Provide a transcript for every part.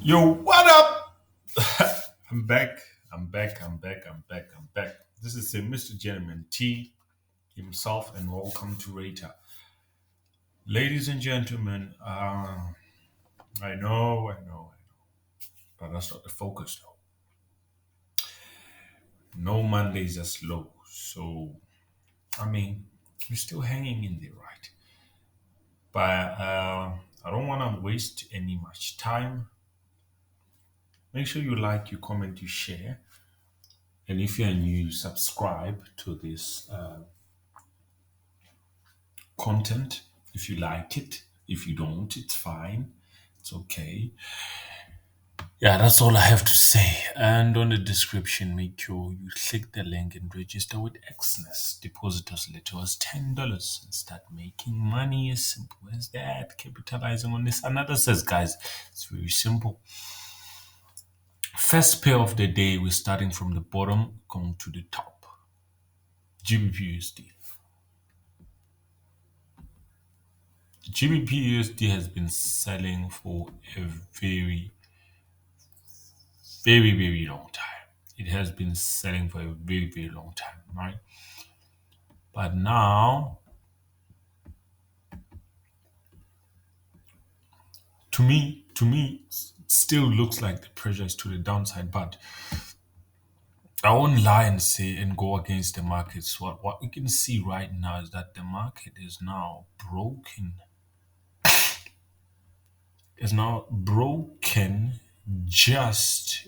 Yo, what up? I'm back. I'm back. This is Mr. Gentleman T himself, and welcome to Rata. Ladies and gentlemen, I know, but that's not the focus though. No Mondays are slow, so we're still hanging in there, right? But I don't want to waste any much time. Make sure you like, you comment, you share, and if you're new, subscribe to this content if you like it. If you don't, it's fine. It's okay. Yeah, that's all I have to say. And on the description, make sure you click the link and register with EXNESS. Deposit as little as $10 and start making money. As simple as that. Capitalizing on this. Another says, guys, it's very simple. First pair of the day, we're starting from the bottom, going to the top. GBPUSD. GBPUSD has been selling for a very long time. It has been selling for a very long time, right? But now, still looks like the pressure is to the downside. But I won't lie and say and go against the markets. What we can see right now is that the market is now broken. Is now broken just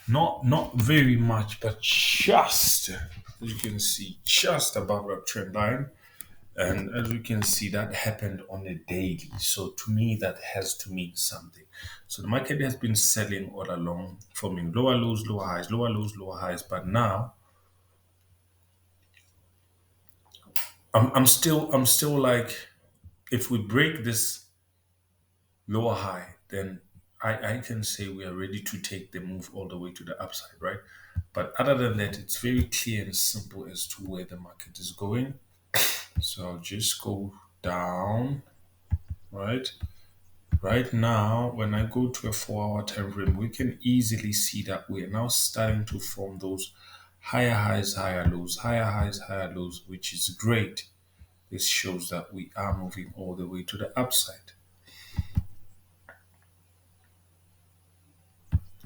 not very much, but just as you can see, just above that trend line. And as we can see, that happened on a daily. So to me, that has to mean something. So the market has been selling all along, forming lower lows, lower highs, lower lows, lower highs. But now I'm still like, if we break this lower high, then I can say we are ready to take the move all the way to the upside, right? But other than that, it's very clear and simple as to where the market is going. So I'll just go down, right? Right now, when I go to a 4 hour time frame, we can easily see that we're now starting to form those higher highs, higher lows, higher highs, higher lows, which is great. This shows that we are moving all the way to the upside.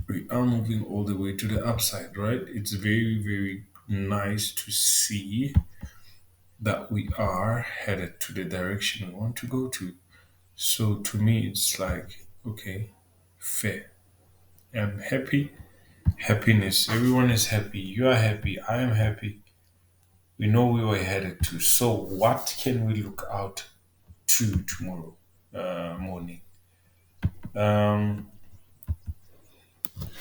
We are moving all the way to the upside, right? It's very nice to see that we are headed to the direction we want to go to. So to me, it's like, okay, fair. I'm happy. Happiness. Everyone is happy. You are happy. I am happy. We know we were headed to. So, what can we look out to tomorrow morning? Um,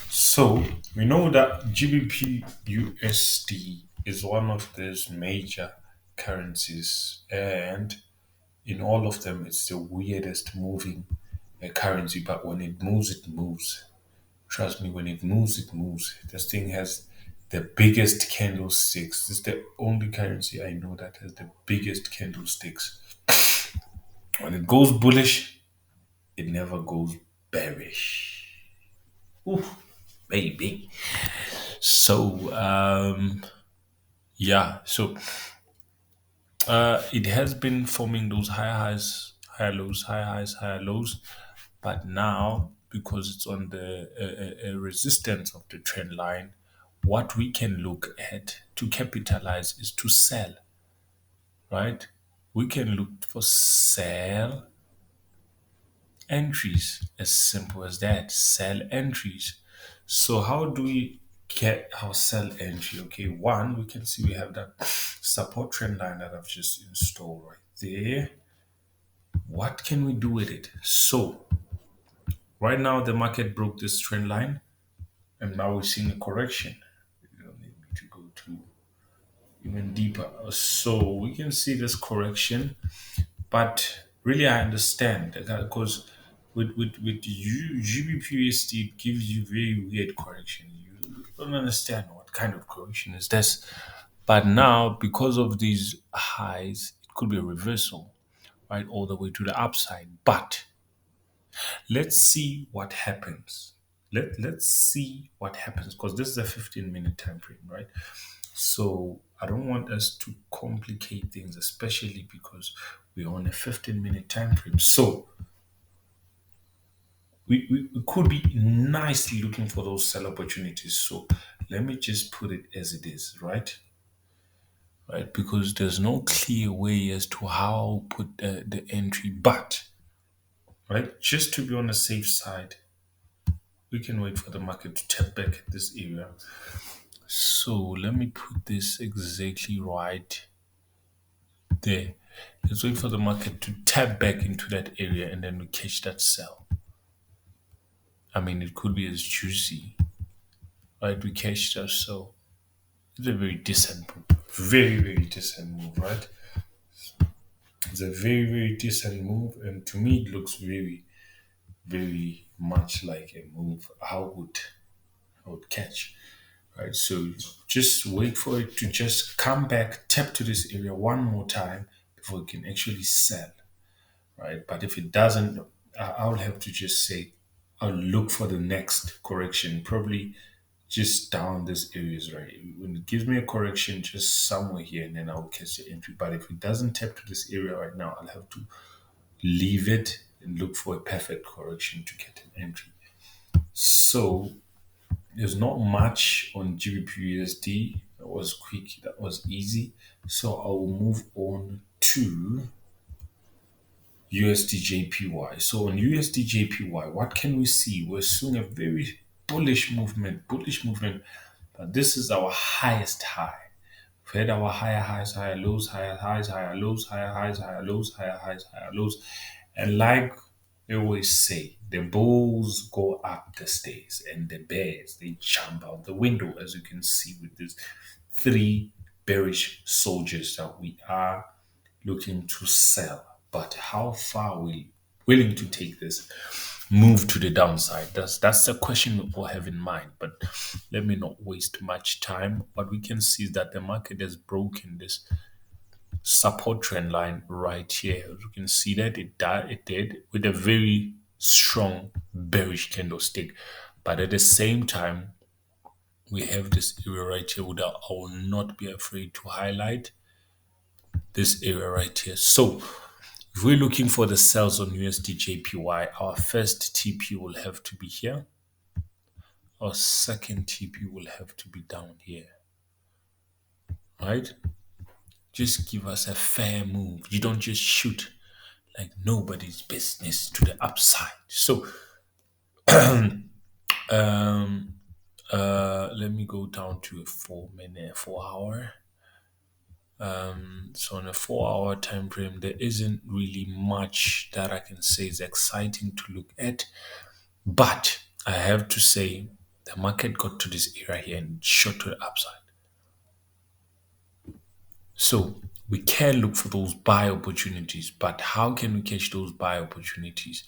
so, we know that GBP USD is one of those major currencies, and in all of them, it's the weirdest moving currency. But when it moves, it moves. Trust me, when it moves, it moves. This thing has the biggest candlesticks. This is the only currency I know that has the biggest candlesticks. When it goes bullish, it never goes bearish. Ooh, baby. So, yeah. So, it has been forming those higher highs, higher lows, higher highs, higher lows. But now, because it's on the resistance of the trend line, what we can look at to capitalize is to sell, right? We can look for sell entries, as simple as that. Sell entries. So how do we get our sell entry? Okay, one, we can see we have that support trend line that I've just installed right there. What can we do with it? So right now the market broke this trend line, and now we're seeing a correction. You don't need me to go to even deeper. So we can see this correction, but really I understand that because with GBPUSD, it gives you very weird correction. You don't understand what kind of correction is this. But now, because of these highs, it could be a reversal, right, all the way to the upside. But Let's see what happens. Let's see what happens because this is a 15-minute time frame, right? So I don't want us to complicate things, especially because we're on a 15-minute time frame. So we could be nicely looking for those sell opportunities. So let me just put it as it is, right? Right, because there's no clear way as to how I'll put the entry, but right, just to be on the safe side, we can wait for the market to tap back at this area. So let me put this exactly right there. Let's wait for the market to tap back into that area and then we catch that sell. I mean, it could be as juicy, right? We catch that sell. It's a very decent move. Very, very decent move, right? It's a very, very decent move. And to me, it looks very, very much like a move I would catch. Right? So just wait for it to just come back, tap to this area one more time before it can actually sell. Right? But if it doesn't, I'll have to just say I'll look for the next correction, probably just down this areas, right? When it gives me a correction, just somewhere here, and then I'll catch the entry. But if it doesn't tap to this area right now, I'll have to leave it and look for a perfect correction to get an entry. So there's not much on GBPUSD. That was quick, that was easy. So I'll move on to USDJPY. So on USDJPY, what can we see? We're seeing a very bullish movement, but this is our highest high. We've had our higher highs, higher lows, higher highs, higher lows, higher highs, higher lows, higher highs, higher lows. And like they always say, the bulls go up the stairs and the bears, they jump out the window, as you can see with these three bearish soldiers that we are looking to sell. But how far are we willing to take this move to the downside? That's the question we all have in mind. But let me not waste much time. What we can see is that the market has broken this support trend line right here. As you can see that it did with a very strong bearish candlestick. But at the same time, we have this area right here that I will not be afraid to highlight this area right here. So if we're looking for the sells on USDJPY, our first TP will have to be here. Our second TP will have to be down here, right? Just give us a fair move. You don't just shoot like nobody's business to the upside. So let me go down to a 4 hour. So on a 4 hour time frame, there isn't really much that I can say is exciting to look at. But I have to say the market got to this area here and shot to the upside. So we can look for those buy opportunities, but how can we catch those buy opportunities?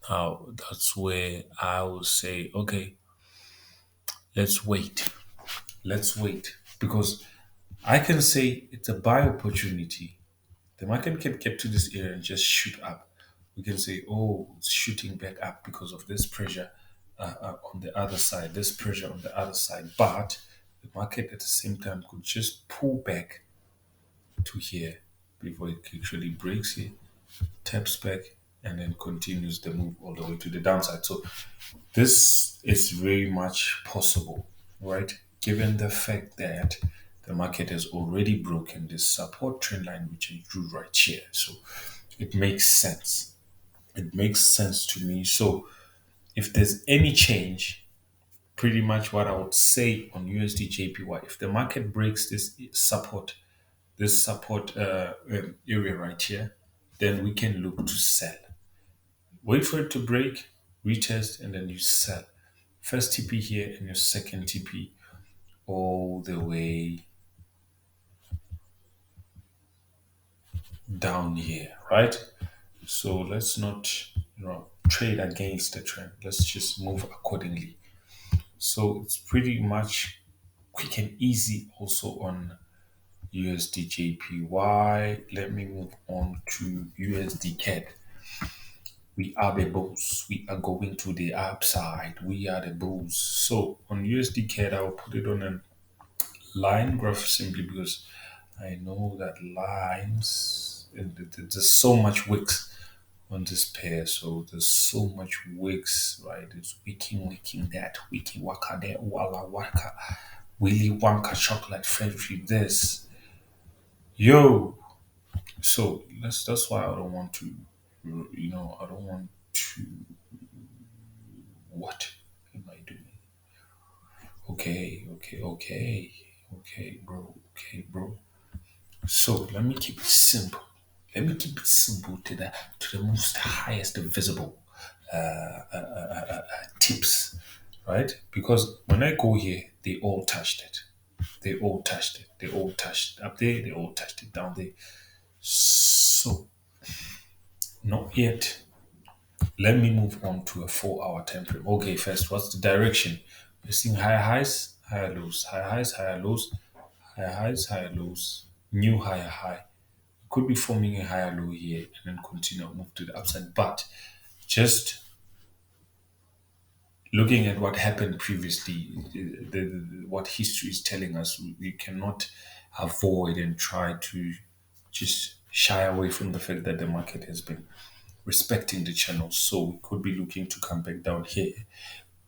Now that's where I will say, okay, let's wait. Let's wait. Because I can say it's a buy opportunity. The market can get to this area and just shoot up. We can say, oh, it's shooting back up because of this pressure on the other side, this pressure on the other side. But the market at the same time could just pull back to here before it actually breaks here, taps back, and then continues the move all the way to the downside. So this is very much possible, right? Given the fact that the market has already broken this support trend line, which I drew right here. So it makes sense. It makes sense to me. So if there's any change, pretty much what I would say on USDJPY, if the market breaks this support area right here, then we can look to sell. Wait for it to break, retest, and then you sell. First TP here and your second TP all the way down here, right? So let's not, trade against the trend. Let's just move accordingly. So it's pretty much quick and easy also on USDJPY. Let me move on to USDCAD. We are the bulls. We are going to the upside. We are the bulls. So on USD I'll put it on a line graph simply because I know that lines, there's so much wicks on this pair. So there's so much wicks, right? It's wicking that, wicking waka there, walla waka, Willy Wonka chocolate factory this. Yo, so that's why I don't want to, I don't want to. What am I doing? Okay, bro. So let me keep it simple. Let me keep it simple to the most highest visible tips, right? Because when I go here, they all touched it. They all touched it. They all touched up there. They all touched it down there. So not yet. Let me move on to a 4 hour time frame. Okay, first, what's the direction? We're seeing higher highs, higher lows, higher highs, higher lows, higher highs, higher lows, new higher high. Could be forming a higher low here and then continue move to the upside. But just looking at what happened previously, what history is telling us, we cannot avoid and try to just shy away from the fact that the market has been respecting the channel. So we could be looking to come back down here.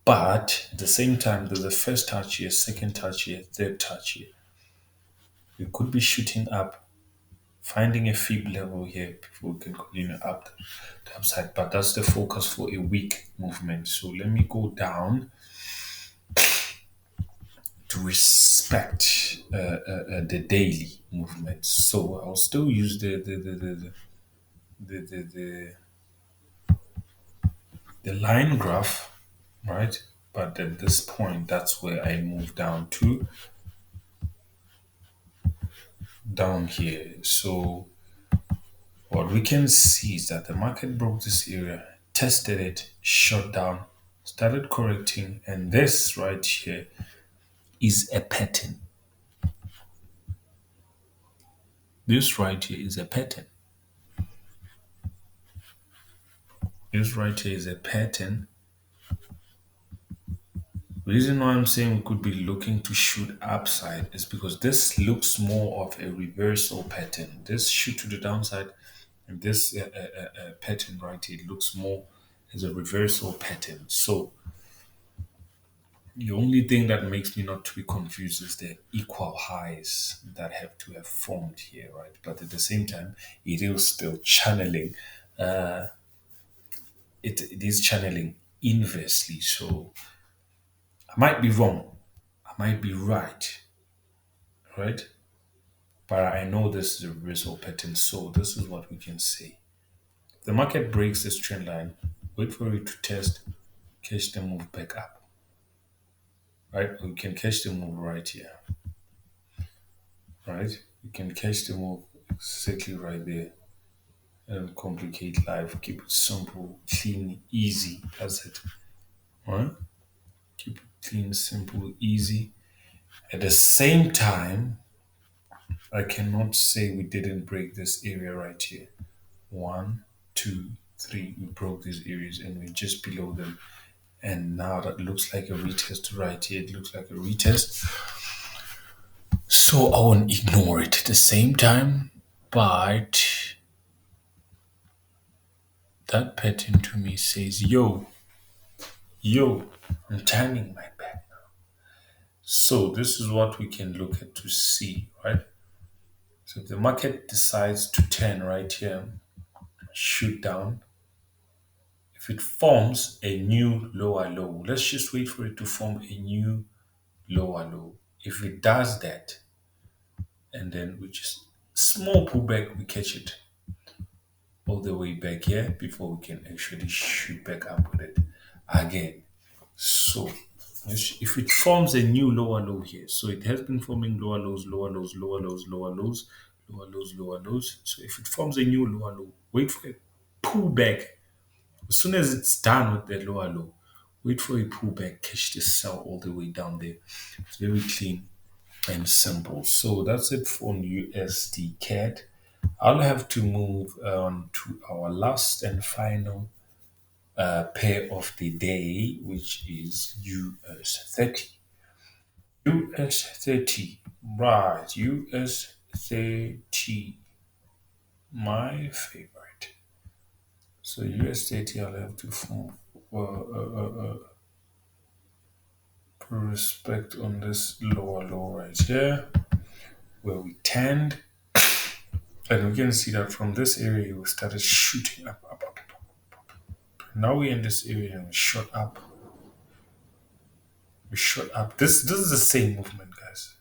But at the same time, there's a first touch here, second touch here, third touch here. We could be shooting up, finding a fib level here before we can continue up the upside. But that's the focus for a weak movement. So let me go down to respect the daily movement. So I'll still use the line graph, right? But at this point, that's where I move down here. So what we can see is that the market broke this area, tested it, shut down, started correcting, and this right here is a pattern. This right here is a pattern. This right here is a pattern. Reason why I'm saying we could be looking to shoot upside is because this looks more of a reversal pattern. This shoot to the downside, and this pattern right here looks more as a reversal pattern. So the only thing that makes me not to be confused is the equal highs that have to have formed here, right? But at the same time, it is still channeling. It is channeling inversely. So I might be wrong. I might be right, right? But I know this is a reversal pattern. So this is what we can say. The market breaks this trend line. Wait for it to test, catch the move back up, right? We can catch the move right here, right? You can catch the move exactly right there and complicate life. Keep it simple, clean, easy. That's it. Right? Keep it clean, simple, easy. At the same time, I cannot say we didn't break this area right here. One, two, three. We broke these areas and we're just below them. And now that looks like a retest right here. It looks like a retest. So I won't ignore it at the same time, but that pattern to me says, yo, I'm turning my back. So this is what we can look at to see, right? So if the market decides to turn right here, shoot down. If it forms a new lower low, let's just wait for it to form a new lower low. If it does that, and then we just small pullback, we catch it all the way back here before we can actually shoot back up with it again. So if it forms a new lower low here, so it has been forming lower lows, lower lows, lower lows, lower lows, lower lows, lower lows. So if it forms a new lower low, wait for it, pull back. As soon as it's done with the lower low, wait for a pullback, catch the sell all the way down there. It's very clean and simple. So that's it for USD CAD. I'll have to move on to our last and final. pair of the day, which is US 30. US 30, right? US 30, my favorite. So US 30, I'll have to put respect on this lower low right here, where we tend, and we can see that from this area we started shooting up. Now we're in this area and we shot up. We shot up. This is the same movement, guys.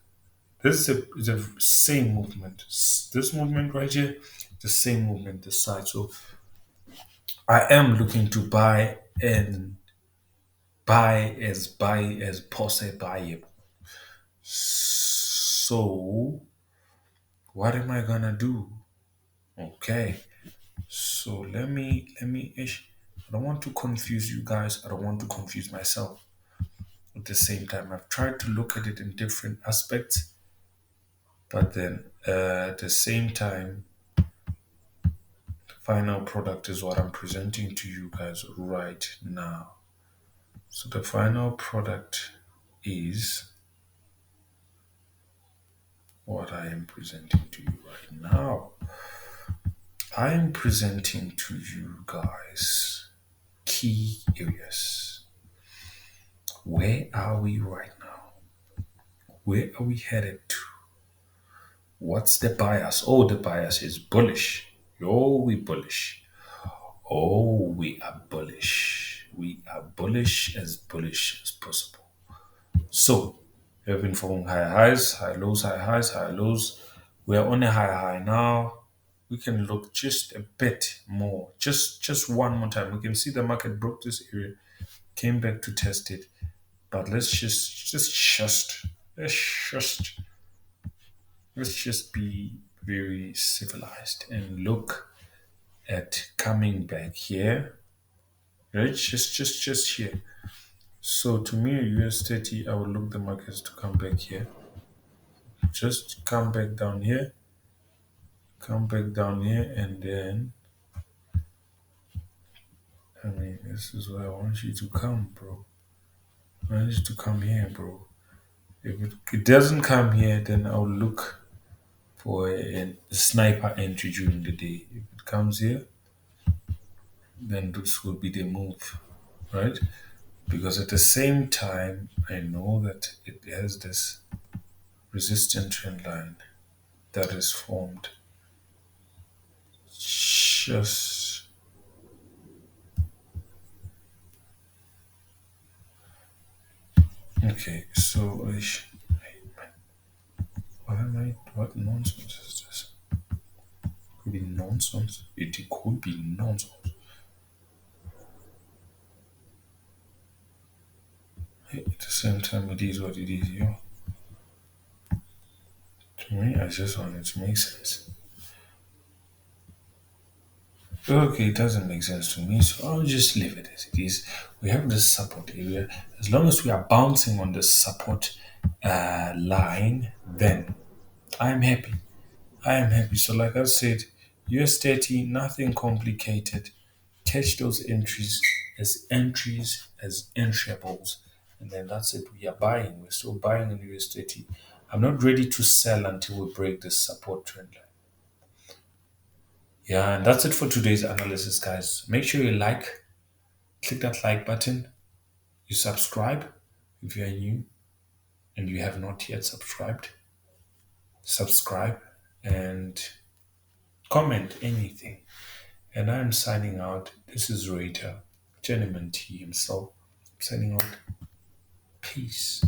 This is the same movement. This movement right here, the same movement this side. So I am looking to buy as possible. So what am I gonna do? Okay. So I don't want to confuse you guys. I don't want to confuse myself. At the same time, I've tried to look at it in different aspects, but then at the same time, the final product is what I'm presenting to you guys right now. So the final product is what I am presenting to you right now. I am presenting to you guys key areas. Where are we right now? Where are we headed to? What's the bias? Oh, the bias is bullish. Oh, we bullish. Oh, we are bullish. We are bullish as possible. So, we have been forming high highs, high lows, high highs, high lows. We are on a high high now. We can look just a bit more, just one more time. We can see the market broke this area, came back to test it. But let's just be very civilized and look at coming back here. Right? Just here. So to me, US 30, I would look the markets to come back here. Just come back down here, and then I mean, this is where I want you to come, bro. I want you to come here, bro. If it doesn't come here, then I'll look for a sniper entry during the day. If it comes here, then this will be the move, right? Because at the same time, I know that it has this resistant trend line that is formed just okay. So what nonsense is this? Could be nonsense. It could be nonsense. Hey, at the same time, it is what it is, yo. To me, I just want it to make sense. Okay, it doesn't make sense to me, so I'll just leave it as it is. We have this support area. As long as we are bouncing on the support line, then I'm happy. I am happy. So, like I said, US 30, nothing complicated. Catch those entries as entrables, and then that's it. We are buying. We're still buying in US 30. I'm not ready to sell until we break this support trend line. Yeah, and that's it for today's analysis, guys. Make sure you click that like button, you subscribe if you are new and you have not yet subscribe and comment anything. And I'm signing out. This is Rita, Gentleman T himself. Signing out. Peace.